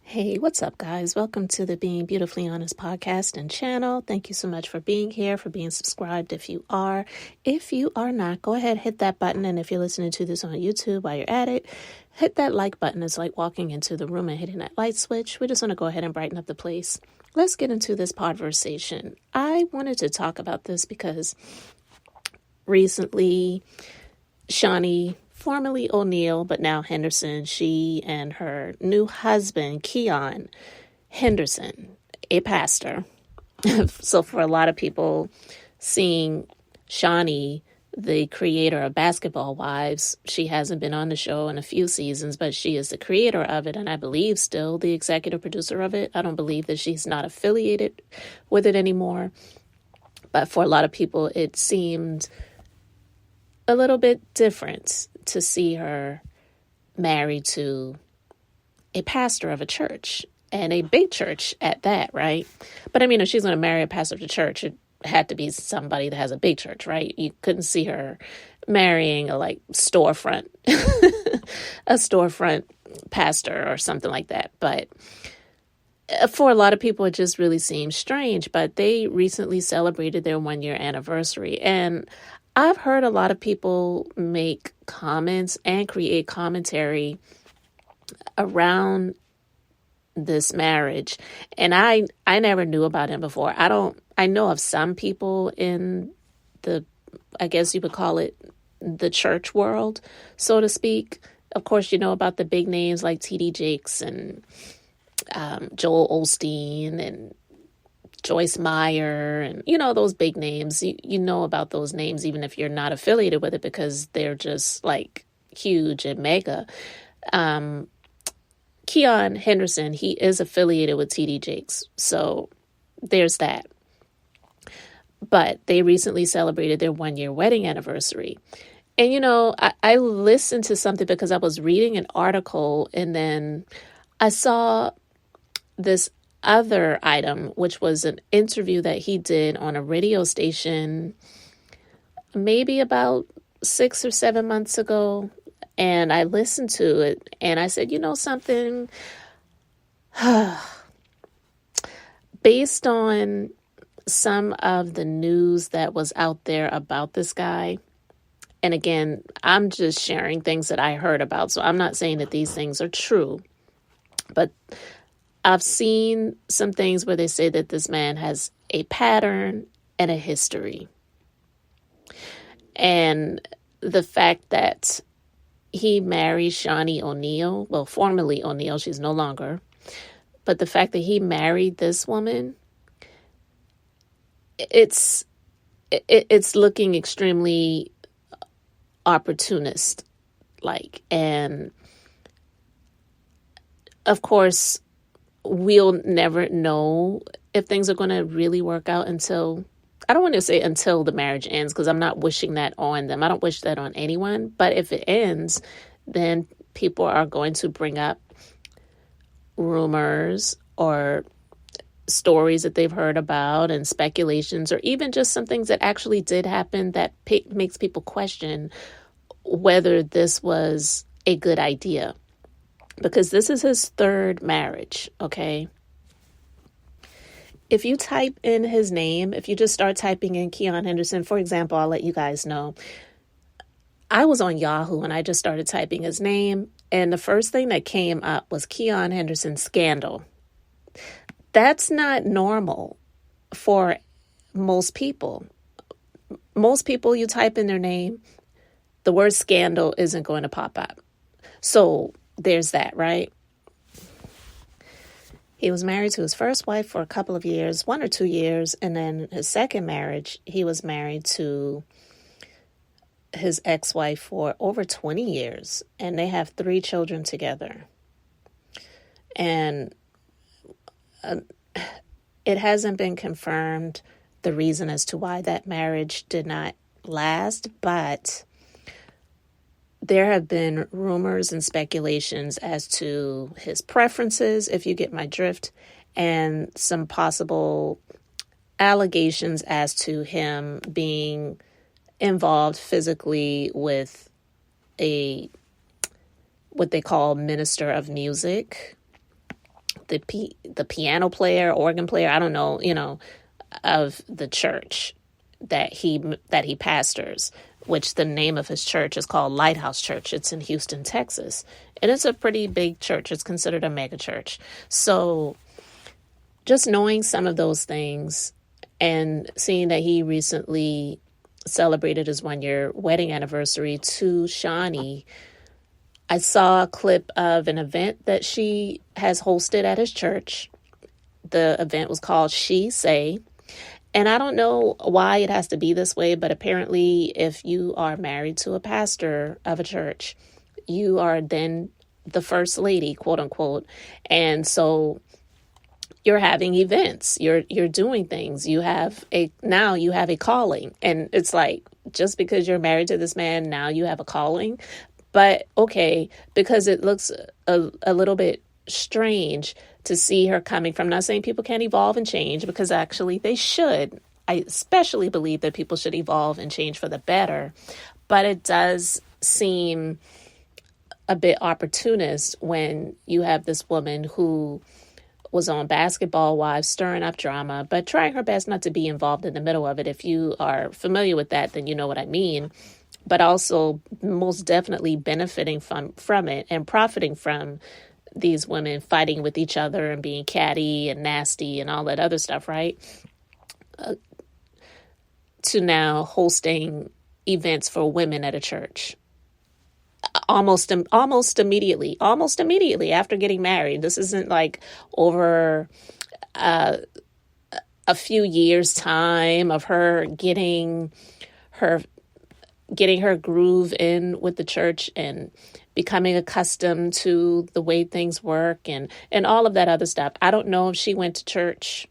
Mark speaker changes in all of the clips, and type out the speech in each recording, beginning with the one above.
Speaker 1: Hey, what's up, guys? Welcome to the Being Beautifully Honest podcast and channel. Thank you so much for being here, for being subscribed if you are. If you are not, go ahead, hit that button. And if you're listening to this on YouTube while you're at it, hit that like button. It's like walking into the room and hitting that light switch. We just want to go ahead and brighten up the place. Let's get into this conversation. I wanted to talk about this because recently, Shaunie, formerly O'Neill, but now Henderson, she and her new husband, Keion Henderson, a pastor. So for a lot of people, seeing Shaunie, the creator of Basketball Wives, she hasn't been on the show in a few seasons, but she is the creator of it, and I believe still the executive producer of it. I don't believe that she's not affiliated with it anymore. But for a lot of people, it seemed a little bit different to see her married to a pastor of a church, and a big church at that, right? But I mean, if she's going to marry a pastor of the church, it had to be somebody that has a big church, right? You couldn't see her marrying a storefront, a storefront pastor or something like that. But for a lot of people, it just really seems strange. But they recently celebrated their 1-year anniversary, and I've heard a lot of people make comments and create commentary around this marriage. And I never knew about him before. I know of some people in the, I guess you would call it the church world, so to speak. Of course, you know about the big names like tdjakes and Joel Osteen and Joyce Meyer, and those big names. You know about those names even if you're not affiliated with it, because they're just huge and mega. Keion Henderson, he is affiliated with tdjakes, so there's that. But they recently celebrated their 1-year wedding anniversary. And I listened to something because I was reading an article, and then I saw this other item, which was an interview that he did on a radio station maybe about 6 or 7 months ago. And I listened to it and I said, something, based on some of the news that was out there about this guy. And again, I'm just sharing things that I heard about. So I'm not saying that these things are true, but I've seen some things where they say that this man has a pattern and a history. And the fact that he married Shaunie O'Neill, well, formerly O'Neill, she's no longer, but the fact that he married this woman, it's looking extremely opportunist and of course, we'll never know if things are going to really work out until, I don't want to say until the marriage ends, because I'm not wishing that on them. I don't wish that on anyone. But if it ends, then people are going to bring up rumors or stories that they've heard about and speculations, or even just some things that actually did happen that makes people question whether this was a good idea. Because this is his third marriage, okay? If you type in his name, if you just start typing in Keion Henderson, for example, I'll let you guys know. I was on Yahoo and I just started typing his name, and the first thing that came up was Keion Henderson scandal. That's not normal for most people. Most people, you type in their name, the word scandal isn't going to pop up. So there's that, right? He was married to his first wife for a couple of years, 1 or 2 years. And then his second marriage, he was married to his ex-wife for over 20 years. And they have 3 children together. And it hasn't been confirmed the reason as to why that marriage did not last, but there have been rumors and speculations as to his preferences, if you get my drift, and some possible allegations as to him being involved physically with what they call minister of music, the piano player, organ player, I don't know, of the church that he pastors, which the name of his church is called Lighthouse Church. It's in Houston, Texas. And it's a pretty big church. It's considered a mega church. So just knowing some of those things and seeing that he recently celebrated his 1-year wedding anniversary to Shaunie, I saw a clip of an event that she has hosted at his church. The event was called She Say. And I don't know why it has to be this way, but apparently if you are married to a pastor of a church, you are then the first lady, quote unquote. And so you're having events, you're doing things, you have a calling. And it's like, just because you're married to this man, now you have a calling. But okay, because it looks a little bit strange to see her coming from, not saying people can't evolve and change, because actually they should. I especially believe that people should evolve and change for the better. But it does seem a bit opportunist when you have this woman who was on Basketball Wives, stirring up drama, but trying her best not to be involved in the middle of it. If you are familiar with that, then you know what I mean. But also most definitely benefiting from it and profiting from these women fighting with each other and being catty and nasty and all that other stuff, right? To now hosting events for women at a church. Almost immediately after getting married. This isn't like over a few years' time of her getting her groove in with the church and becoming accustomed to the way things work and all of that other stuff. I don't know if she went to church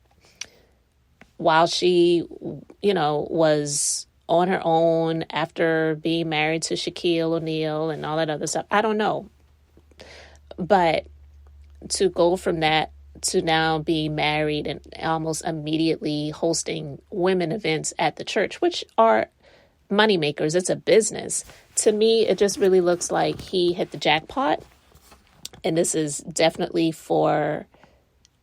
Speaker 1: while she, was on her own after being married to Shaquille O'Neal and all that other stuff. I don't know. But to go from that to now being married and almost immediately hosting women events at the church, which are moneymakers, it's a business. To me, it just really looks like he hit the jackpot. And this is definitely for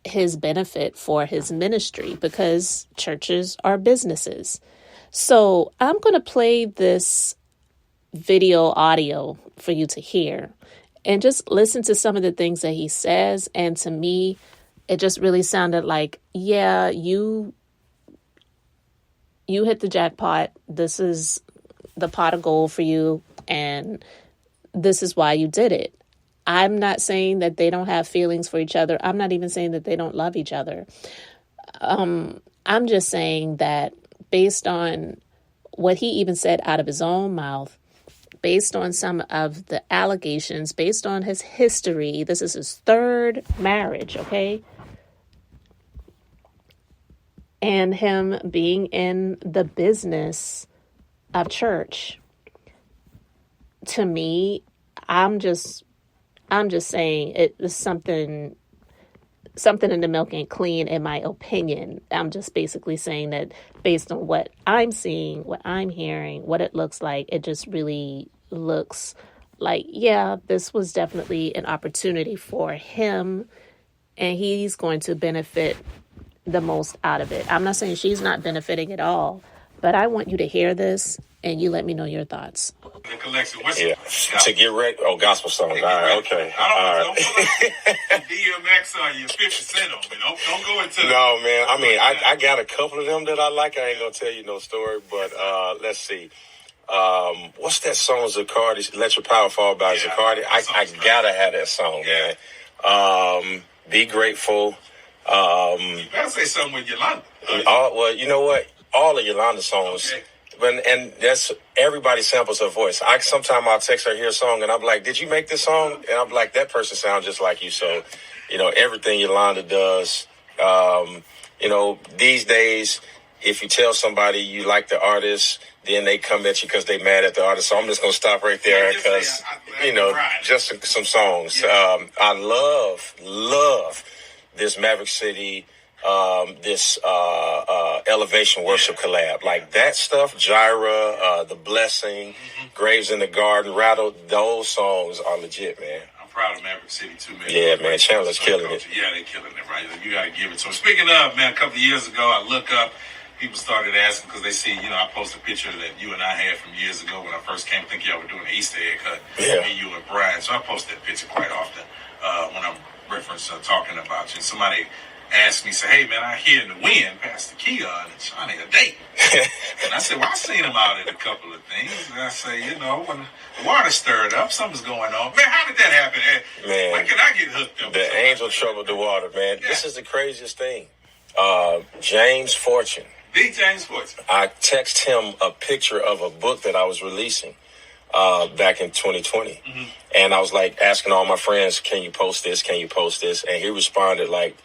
Speaker 1: his benefit, for his ministry, because churches are businesses. So I'm going to play this video audio for you to hear and just listen to some of the things that he says. And to me, it just really sounded like, yeah, you hit the jackpot. This is the pot of gold for you. And this is why you did it. I'm not saying that they don't have feelings for each other. I'm not even saying that they don't love each other. I'm just saying that based on what he even said out of his own mouth, based on some of the allegations, based on his history, this is his third marriage, okay? And him being in the business of church, to me, I'm just saying it was something in the milk ain't clean, in my opinion. I'm just basically saying that based on what I'm seeing, what I'm hearing, what it looks like, it just really looks like, yeah, this was definitely an opportunity for him, and he's going to benefit the most out of it. I'm not saying she's not benefiting at all, but I want you to hear this and you let me know your thoughts.
Speaker 2: The collection. Yeah. To get ready. Oh, gospel song. All right. Okay. Don't put DMX on you, 50 Cent on me. Don't go into. No, man. I mean, I got a couple of them that I like. I ain't gonna tell you no story, but let's see. What's that song? Zacardi. Let Your Power Fall by Zacardi. I gotta have that song, man. Be Grateful. You better say something with Yolanda. Well, you know what? All of Yolanda's songs. Okay. And that's everybody samples her voice. Sometimes I'll text her, hear a song, and I'm like, "Did you make this song?" And I'm like, "That person sounds just like you." So, everything Yolanda does. These days, if you tell somebody you like the artist, then they come at you because they mad at the artist. So I'm just gonna stop right there because just some songs. Yeah. I love this Maverick City. This Elevation Worship collab. Like that stuff, Jireh, The Blessing, Graves in the Garden, Rattle, those songs are legit, man. proud of Maverick City too, man. Yeah, man, Chandler's killing it. Yeah, they're killing it, right? You got to give it to them. Speaking of, man, a couple of years ago, I look up, people started asking because they see, I posted a picture that you and I had from years ago when I first came. I think y'all were doing the Easter egg hunt. Yeah. Me, you, and Brian. So I post that picture quite often when I'm referencing talking about you. And somebody asked me, say, hey, man, I hear in the wind, Pastor Keion and Shaunie a date. And I said, well, I seen them out at a couple of things. And I say, when the water stirred up, something's going on. Man, how did that happen? Man, when can I get hooked up? The angel troubled the water, man. Yeah. This is the craziest thing. James Fortune. The James Fortune. I text him a picture of a book that I was releasing back in 2020. Mm-hmm. And I was like asking all my friends, can you post this? Can you post this? And he responded like,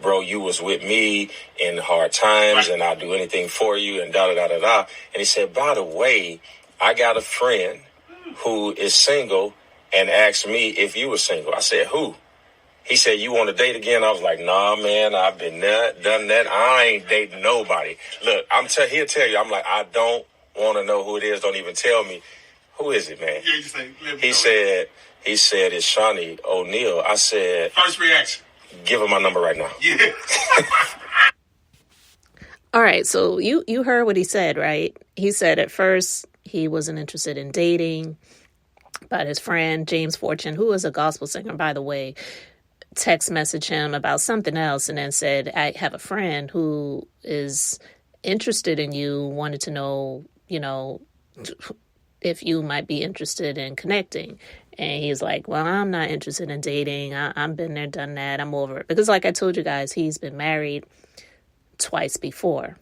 Speaker 2: bro, you was with me in hard times, and I'll do anything for you, and da-da-da-da-da. And he said, by the way, I got a friend who is single and asked me if you were single. I said, who? He said, you want to date again? I was like, nah, man, I've been there, done that. I ain't dating nobody. Look, he'll tell you, I'm like, I don't want to know who it is. Don't even tell me. Who is it, man? Yeah, you say, he said, it's Shaunie O'Neal. I said, first reaction. Give him my number right now. Yeah.
Speaker 1: All right. So you heard what he said, right? He said at first he wasn't interested in dating, but his friend James Fortune, who is a gospel singer, by the way, text messaged him about something else and then said, I have a friend who is interested in you, wanted to know, if you might be interested in connecting. And he's like, well, I'm not interested in dating. I've been there, done that. I'm over it. Because like I told you guys, he's been married twice before.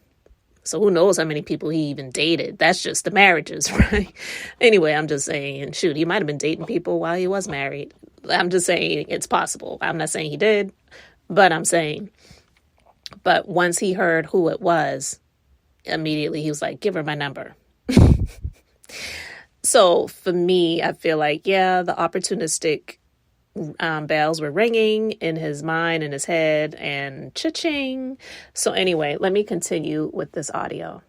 Speaker 1: So who knows how many people he even dated. That's just the marriages, right? Anyway, I'm just saying, shoot, he might have been dating people while he was married. I'm just saying it's possible. I'm not saying he did, but I'm saying. But once he heard who it was, immediately he was like, give her my number. So for me, I feel like, yeah, the opportunistic bells were ringing in his mind, in his head, and cha-ching. So anyway, let me continue with this audio.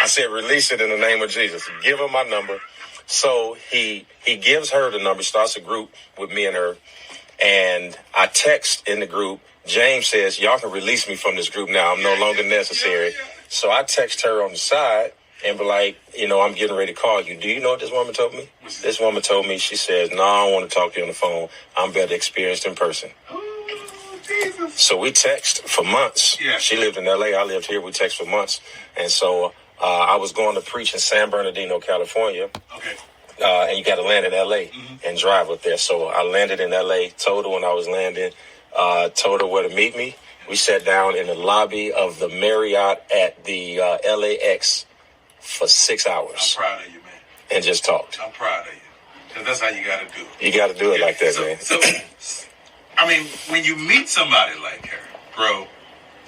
Speaker 2: I said, release it in the name of Jesus. Give him my number. So he gives her the number, starts a group with me and her. And I text in the group. James says, y'all can release me from this group now. I'm no longer necessary. So I text her on the side and be like, I'm getting ready to call you. Do you know what this woman told me? This woman told me, she says, no, I don't want to talk to you on the phone. I'm better experienced in person. Oh, Jesus. So we text for months. Yeah. She lived in L.A. I lived here. We text for months. And so I was going to preach in San Bernardino, California. Okay. And you got to land in L.A. And drive up there. So I landed in L.A., told her when I was landing, told her where to meet me. We sat down in the lobby of the Marriott at the LAX for 6 hours. I'm proud of you, man. And just talked. I'm proud of you. Because that's how you got to do it. You got to do it like that, man. So, when you meet somebody like her, bro,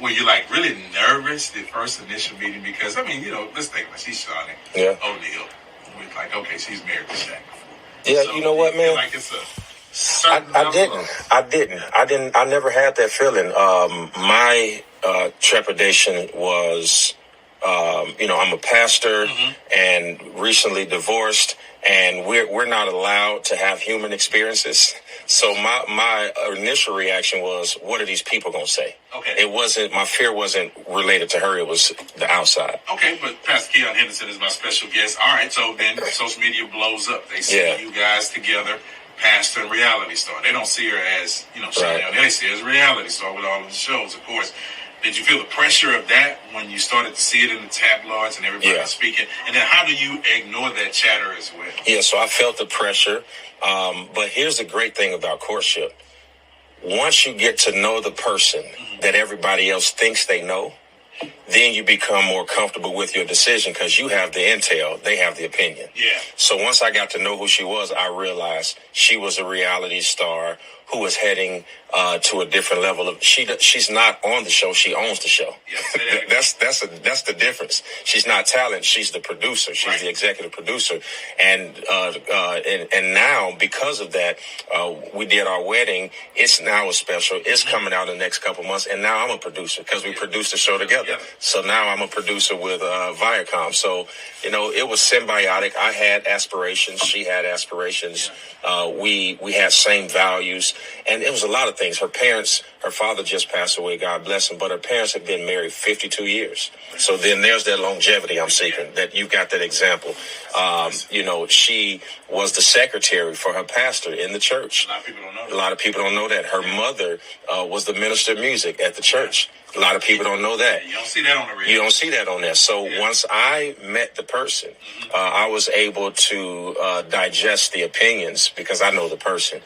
Speaker 2: were you really nervous the first initial meeting? Because, let's think about it. She's Shaunie O'Neal. We're like, okay, she's married to Shaq before. Yeah, so you know what, man? Like it's a I didn't. I never had that feeling. My trepidation was, I'm a pastor and recently divorced, and we're not allowed to have human experiences. So my initial reaction was, what are these people going to say? Okay. My fear wasn't related to her. It was the outside. Okay, but Pastor Keion Henderson is my special guest. All right, so then social media blows up. They see you guys together, pastor and reality star. They don't see her as, Shaunie O'Neal. They see her as a reality star with all of the shows, of course. Did you feel the pressure of that when you started to see it in the tabloids and everybody speaking? And then how do you ignore that chatter as well? Yeah, so I felt the pressure. But here's the great thing about courtship. Once you get to know the person that everybody else thinks they know, then you become more comfortable with your decision because you have the intel, they have the opinion. Yeah. So once I got to know who she was, I realized she was a reality star who was heading to a different level of. She's not on the show; she owns the show. Yeah, that's the difference. She's not talent; she's the producer. She's the executive producer, and now because of that, we did our wedding. It's now a special. It's coming out in the next couple months, and now I'm a producer because we produced the show together. So now I'm a producer with Viacom. So, it was symbiotic. I had aspirations. She had aspirations. We had same values. And it was a lot of things. Her father just passed away, God bless him, but her parents had been married 52 years. So then there's that longevity I'm seeking, that you've got that example. She was the secretary for her pastor in the church. A lot of people don't know that. Her mother was the minister of music at the church. A lot of people don't know that. You don't see that on the radio. You don't see that on there. So once I met the person, I was able to digest the opinions because I know the person.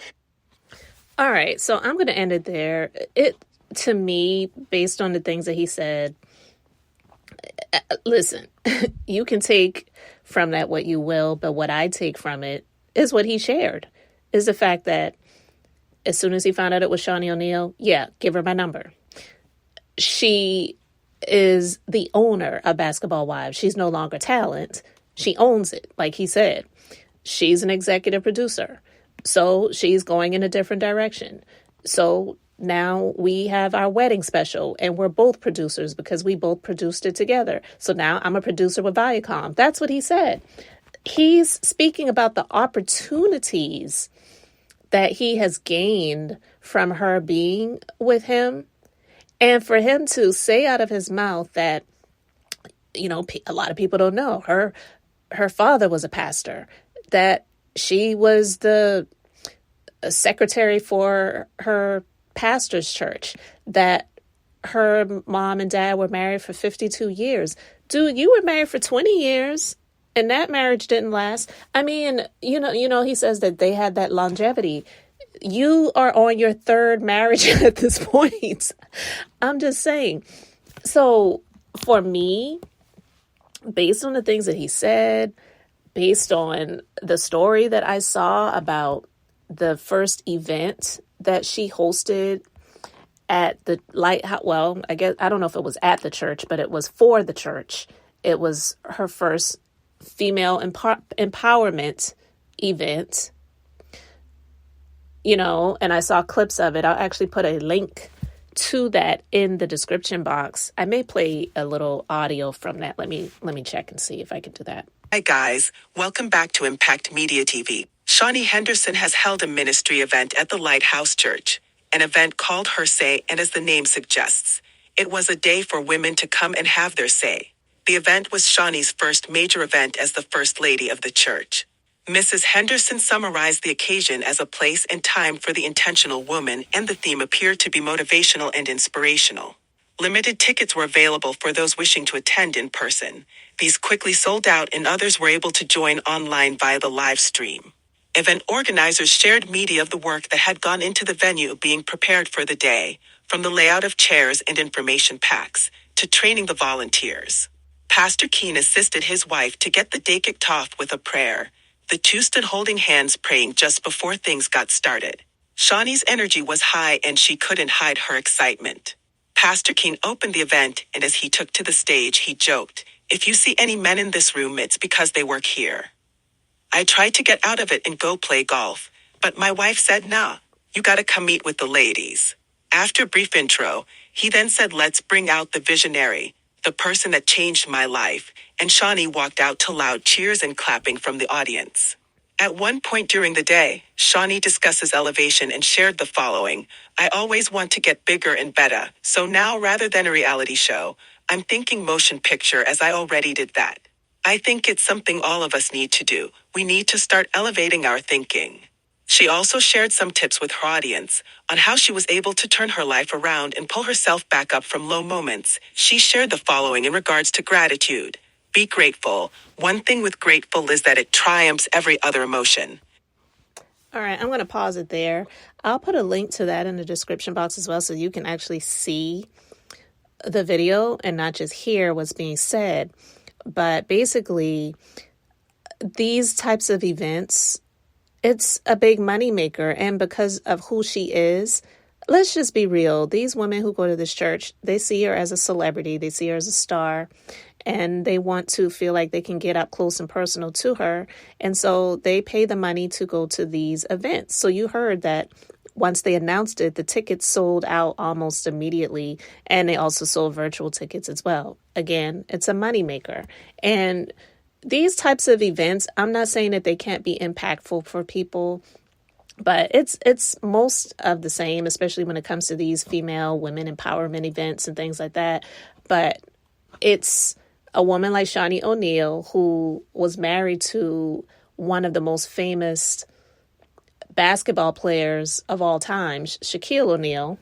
Speaker 1: All right, so I'm going to end it there. To me, based on the things that he said, listen, you can take from that what you will, but what I take from it is what he shared, is the fact that as soon as he found out it was Shaunie O'Neal, yeah, give her my number. She is the owner of Basketball Wives. She's no longer talent. She owns it, like he said. She's an executive producer. So she's going in a different direction. So now we have our wedding special and we're both producers because we both produced it together. So now I'm a producer with Viacom. That's what he said. He's speaking about the opportunities that he has gained from her being with him. And for him to say out of his mouth that, a lot of people don't know, her father was a pastor, that she was the secretary for her pastor's church, that her mom and dad were married for 52 years. Dude, you were married for 20 years and that marriage didn't last. I mean, he says that they had that longevity. You are on your third marriage at this point. I'm just saying. So for me, based on the things that he said, based on the story that I saw about the first event that she hosted at the lighthouse, well, I don't know if it was at the church, but it was for the church. It was her first female empowerment event, and I saw clips of it. I'll actually put a link to that in the description box. I may play a little audio from that. Let me check and see if I can do that.
Speaker 3: Hi guys, welcome back to Impact Media TV. Shaunie Henderson has held a ministry event at the Lighthouse Church, an event called Her Say, and as the name suggests, it was a day for women to come and have their say. The event was Shaunie's first major event as the First Lady of the church. Mrs. Henderson summarized the occasion as a place and time for the intentional woman, and the theme appeared to be motivational and inspirational. Limited tickets were available for those wishing to attend in person. These quickly sold out and others were able to join online via the live stream. Event organizers shared media of the work that had gone into the venue being prepared for the day, from the layout of chairs and information packs, to training the volunteers. Pastor Keion assisted his wife to get the day kicked off with a prayer. The two stood holding hands praying just before things got started. Shaunie's energy was high and she couldn't hide her excitement. Pastor Keion opened the event, and as he took to the stage, he joked, "If you see any men in this room, it's because they work here." I tried to get out of it and go play golf, but my wife said, "Nah, you gotta come meet with the ladies." After a brief intro, he then said, "Let's bring out the visionary, the person that changed my life," and Shaunie walked out to loud cheers and clapping from the audience. At one point during the day, Shaunie discusses elevation and shared the following: "I always want to get bigger and better, so now rather than a reality show, I'm thinking motion picture as I already did that. I think it's something all of us need to do. We need to start elevating our thinking." She also shared some tips with her audience on how she was able to turn her life around and pull herself back up from low moments. She shared the following in regards to gratitude: "Be grateful. One thing with grateful is that it triumphs every other emotion."
Speaker 1: All right, I'm going to pause it there. I'll put a link to that in the description box as well, so you can actually see the video and not just hear what's being said. But basically, these types of events, it's a big moneymaker. And because of who she is, let's just be real. These women who go to this church, they see her as a celebrity. They see her as a star. And they want to feel like they can get up close and personal to her. And so they pay the money to go to these events. So you heard that once they announced it, the tickets sold out almost immediately. And they also sold virtual tickets as well. Again, it's a moneymaker. And these types of events, I'm not saying that they can't be impactful for people, but it's most of the same, especially when it comes to these female women empowerment events and things like that. But it's a woman like Shaunie O'Neal, who was married to one of the most famous basketball players of all time, Shaquille O'Neal.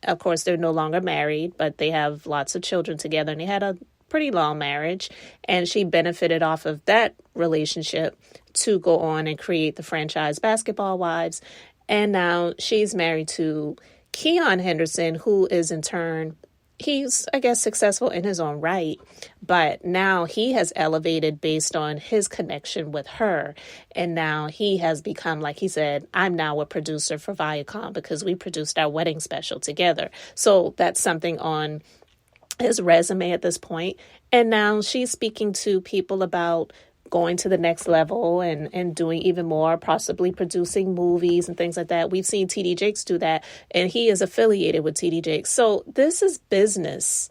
Speaker 1: Of course, they're no longer married, but they have lots of children together, and they had a pretty long marriage, and she benefited off of that relationship to go on and create the franchise Basketball Wives. And now she's married to Keion Henderson, who is in turn, he's, I guess, successful in his own right, but now he has elevated based on his connection with her. And now he has become, like he said, I'm now a producer for Viacom because we produced our wedding special together. So that's something on his resume at this point. And now she's speaking to people about going to the next level and doing even more, possibly producing movies and things like that. We've seen tdjakes do that, and he is affiliated with tdjakes. So this is business.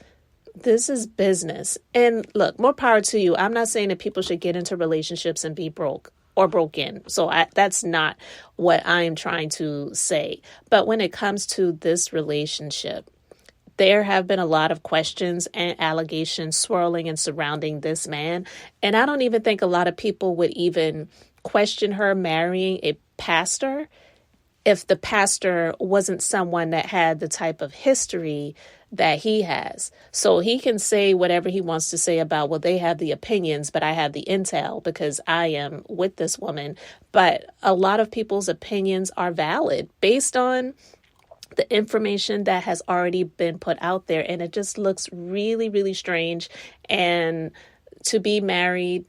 Speaker 1: This is business. And look, more power to you. I'm not saying that people should get into relationships and be broke or broken. So that's not what I'm trying to say. But when it comes to this relationship, there have been a lot of questions and allegations swirling and surrounding this man. And I don't even think a lot of people would even question her marrying a pastor if the pastor wasn't someone that had the type of history that he has. So he can say whatever he wants to say about, well, they have the opinions, but I have the intel because I am with this woman. But a lot of people's opinions are valid based on the information that has already been put out there. And it just looks really, really strange. And to be married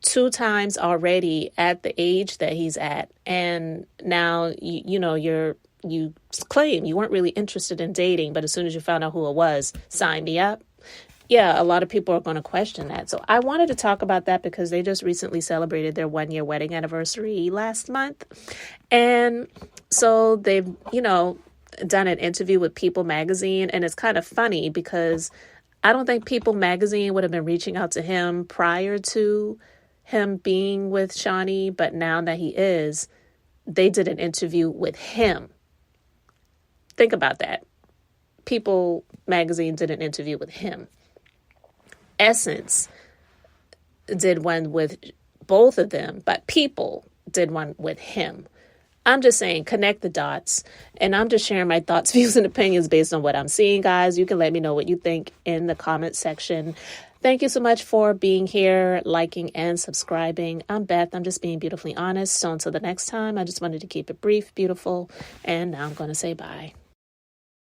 Speaker 1: 2 times already at the age that he's at, and now, you claim you weren't really interested in dating, but as soon as you found out who it was, sign me up. Yeah, a lot of people are going to question that. So I wanted to talk about that because they just recently celebrated their 1-year wedding anniversary last month. And so they've, done an interview with People magazine. And it's kind of funny because I don't think People magazine would have been reaching out to him prior to him being with Shaunie. But now that he is, they did an interview with him. Think about that. People magazine did an interview with him. Essence did one with both of them, but People did one with him. I'm just saying, connect the dots, and I'm just sharing my thoughts, views, and opinions based on what I'm seeing, guys. You can let me know what you think in the comment section. Thank you so much for being here, liking, and subscribing. I'm Beth. I'm just being beautifully honest. So until the next time, I just wanted to keep it brief, beautiful, and now I'm going to say bye.